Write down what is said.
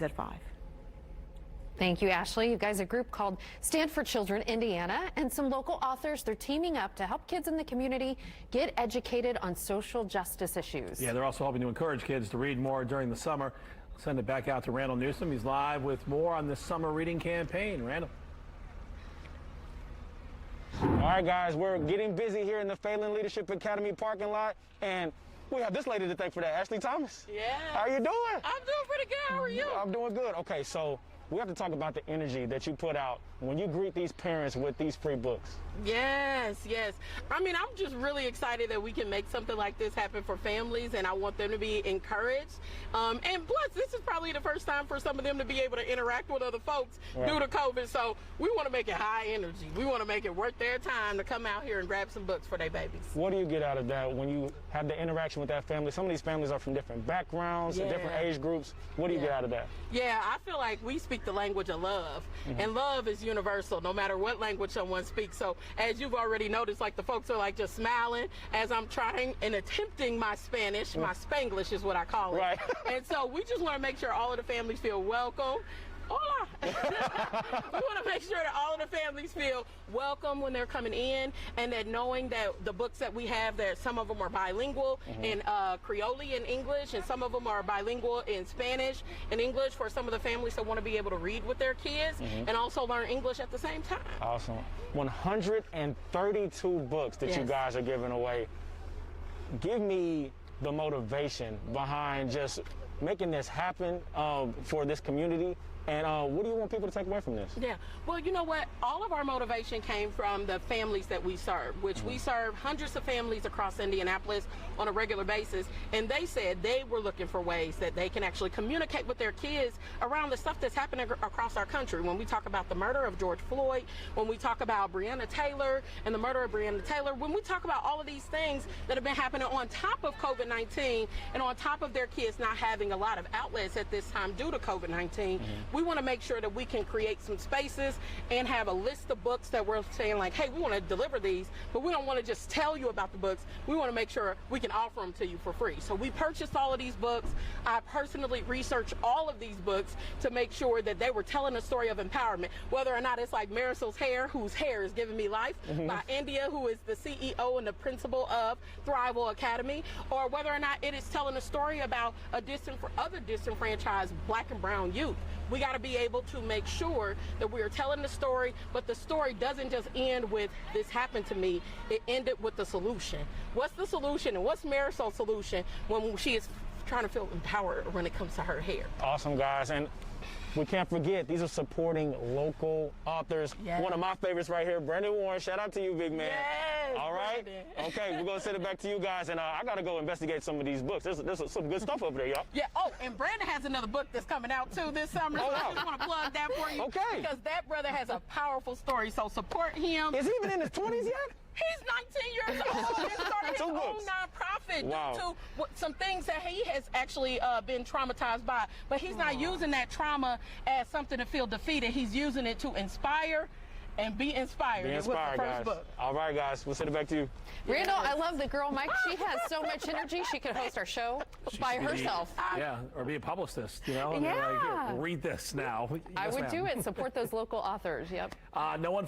at 5. Thank you, Ashley. You guys, a group called Stand for Children Indiana and some local authors, they're teaming up to help kids in the community get educated on social justice issues. Yeah, they're also hoping to encourage kids to read more during the summer. Send it back out to Randall Newsom. He's live with more on this summer reading campaign. Randall. All right, guys, we're getting busy here in the Phelan Leadership Academy parking lot, and we have this lady to thank for that, Ashley Thomas. Yeah. How you doing? I'm doing pretty good. How are you? I'm doing good. Okay, so we have to talk about the energy that you put out when you greet these parents with these free books. Yes, yes. I mean, I'm just really excited that we can make something like this happen for families, and I want them to be encouraged. And plus, this is probably the first time for some of them to be able to interact with other folks due to COVID. So we want to make it high energy. We want to make it worth their time to come out here and grab some books for their babies. What do you get out of that when you have the interaction with that family? Some of these families are from different backgrounds, different age groups. What do you get out of that? Yeah, I feel like we speak the language of love, and love is universal no matter what language someone speaks. So as you've already noticed, like the folks are like just smiling as I'm trying and attempting my Spanish. My Spanglish is what I call it. Right. And so we just want to make sure all of the families feel welcome. Hola. We want to make sure that all of the families feel welcome when they're coming in, and that knowing that the books that we have, that some of them are bilingual in Creole and English, and some of them are bilingual in Spanish and English for some of the families that want to be able to read with their kids and also learn English at the same time. Awesome. 132 books that you guys are giving away. Give me the motivation behind just making this happen for this community. And what do you want people to take away from this? Yeah, well, you know what? All of our motivation came from the families that we serve, which we serve hundreds of families across Indianapolis on a regular basis. And they said they were looking for ways that they can actually communicate with their kids around the stuff that's happening across our country. When we talk about the murder of George Floyd, when we talk about Breonna Taylor and the murder of Breonna Taylor, when we talk about all of these things that have been happening on top of COVID-19 and on top of their kids not having a lot of outlets at this time due to COVID-19, we want to make sure that we can create some spaces and have a list of books that we're saying like, hey, we want to deliver these, but we don't want to just tell you about the books. We want to make sure we can offer them to you for free. So we purchased all of these books. I personally researched all of these books to make sure that they were telling a story of empowerment, whether or not it's like Marisol's Hair, whose hair is giving me life, by India, who is the CEO and the principal of Thrival Academy, or whether or not it is telling a story about other disenfranchised Black and brown youth. We got to be able to make sure that we are telling the story, but the story doesn't just end with this happened to me. It ended with the solution. What's the solution, and what's Marisol's solution when she is trying to feel empowered when it comes to her hair? Awesome, guys. And we can't forget, these are supporting local authors. Yes. One of my favorites right here, Brandon Warren. Shout out to you, big man. Yes, all right? Brandon. Okay, we're going to send it back to you guys, and I got to go investigate some of these books. There's some good stuff over there, y'all. Yeah, oh, and Brandon has another book that's coming out too this summer, so I just want to plug that for you. Okay. Because that brother has a powerful story, so support him. Is he even in his 20s yet? He's 19 years old and started his own books. nonprofit Wow. due to some things that he has actually been traumatized by. But he's not using that trauma as something to feel defeated. He's using it to inspire and be inspired. Be inspired, with the first guys. book. All right, guys, we'll send it back to you. Randall, I love the girl, Mike. She has so much energy. She could host our show by herself. Yeah, or be a publicist, you know? And they're like, Yeah. "Here, read this now." I Yes, would ma'am. do it. Support those local authors. Yep. No one